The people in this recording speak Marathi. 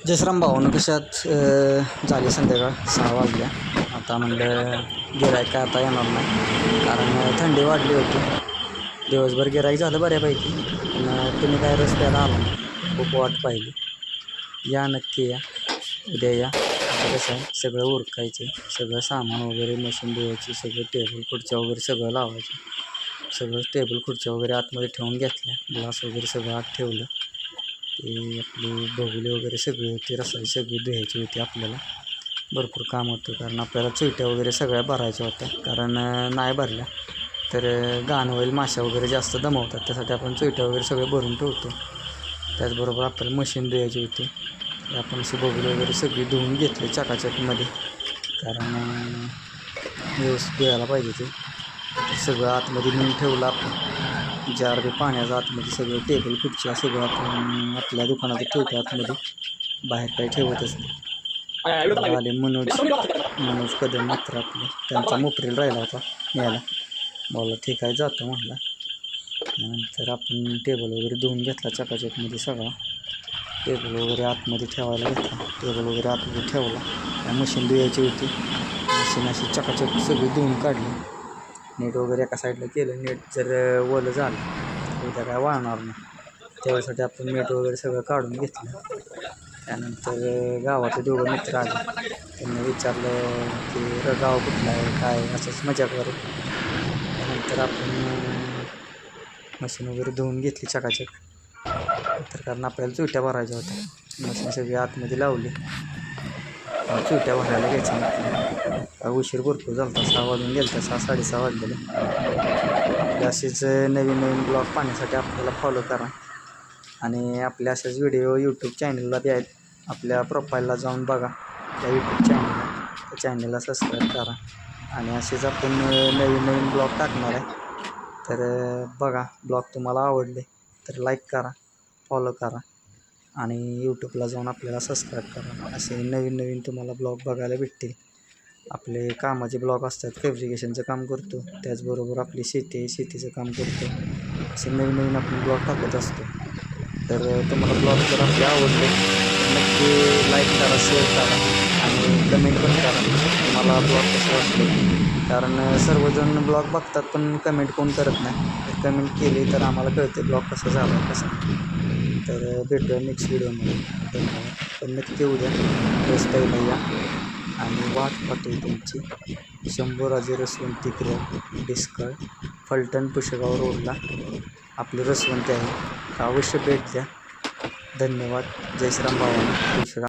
जसराम भाऊनं कशात झाली संध्याकाळ 6 वाजल्या. आता म्हणलं गिऱ्हाईक काय आता येणार नाही, कारण थंडी वाढली होती. दिवसभर गिऱ्हाईक झालं बऱ्यापैकी, पण तुम्ही काय रस्त्याला आला नाही, खूप वाट पाहिली. या नक्की या, उद्या या. आता कसं आहे, सगळं उरकायचं, सगळं सामान वगैरे मशीन धुवायची, सगळं टेबल खुर्च्या वगैरे सगळं लावायचं. सगळं टेबल खुर्च्या वगैरे आतमध्ये ठेवून घेतल्या, ग्लास वगैरे सगळं आत ठेवलं. ते आपली बघुले वगैरे सगळी होती, रसाई सगळी धुवायची होती. आपल्याला भरपूर काम होतं, कारण आपल्याला चुईट्या वगैरे सगळ्या भरायच्या होत्या. कारण नाही भरल्या तर घाण होईल, माशा वगैरे जास्त दमवतात. त्यासाठी आपण चुईट्या वगैरे सगळे भरून ठेवतो. त्याचबरोबर आपल्याला मशीन धुवायची होती. आपण अशी बघुले वगैरे सगळी धुवून घेतली चकाचकीमध्ये, कारण व्यवस्थित धुवायला पाहिजे. ते सगळं आतमध्ये नेऊन ठेवलं आपण, जार बी पाण्याचं आतमध्ये सगळं, टेबल खुर्च्या सगळं आपण आपल्या दुकानात ठेवतो आतमध्ये, बाहेर काही ठेवतच नाही. आले मनोज कदम मित्र आपले, त्यांचा मोपरील राहिला होता न्यायला, बोलला ठीक आहे जातो म्हटला. त्यानंतर आपण टेबल वगैरे धुवून घेतला चकाचकमध्ये सगळा. टेबल वगैरे आतमध्ये ठेवायला घेतला, टेबल वगैरे आतमध्ये ठेवला. मशीन धुवायची होती, मशीन अशी चकाचक सगळी धुवून काढली. नेट वगैरे एका साईडला केलं. नेट जर ओलं झालं उद्या काय वाळणार नाही, त्यासाठी आपण नेट वगैरे सगळं काढून घेतलं. त्यानंतर गावाचे दोघं मित्र आले, त्यांनी विचारलं की गाव कुठलं आहे काय, असंच मजा करू. त्यानंतर आपण मशीन वगैरे धुवून घेतली चकाचक, तर कारण आपल्याला चुईट्या भरायच्या होत्या. मशीन सगळी आतमध्ये लावली, चुईट्या भरायला घ्यायच्या. उशीर भरपूर झाला होता, 6 वाजून गेलं, 6-6:30 वाजलेले. आपल्या असेच नवीन ब्लॉग पाहण्यासाठी आपल्याला फॉलो करा, आणि आपल्या असेच व्हिडिओ यूट्यूब चॅनलला बी आहेत. आपल्या प्रोफाईलला जाऊन बघा, त्या यूट्यूब त्या चॅनलला सबस्क्राईब करा. आणि असेच आपण नवीन ब्लॉग टाकणार आहे. तर बघा, ब्लॉग तुम्हाला आवडले तर लाईक करा, फॉलो करा, आणि यूट्यूबला जाऊन आपल्याला सबस्क्राईब करा. असे नवीन तुम्हाला ब्लॉग बघायला भेटतील. आपले कामाचे ब्लॉग असतात, फॅब्रिकेशनचं काम करतो, त्याचबरोबर आपली शेतीचं काम करतो. असे नवीन आपण ब्लॉग टाकत असतो. तर तुम्हाला ब्लॉग जर आपले आवडले नक्की लाईक करा, शेअर करा, आणि कमेंट पण करा तुम्हाला ब्लॉग कसं वाटलं. कारण सर्वजण ब्लॉग बघतात पण कमेंट कोण करत नाही. तर कमेंट केली तर आम्हाला कळते ब्लॉग कसं झाला कसं. तर भेटूया नेक्स्ट व्हिडिओमध्ये. धन्यवाद. पण नक्की उद्या रस्त्याला या, आणि वाट पाहतोय तुमची. शंभूराजे रसवंती क्रिया डिस्कळ, फलटण पुशेगाव रोडला आपली रसवंती आहे. अवश्य भेट द्या. धन्यवाद. जय श्रीराम भावांनो.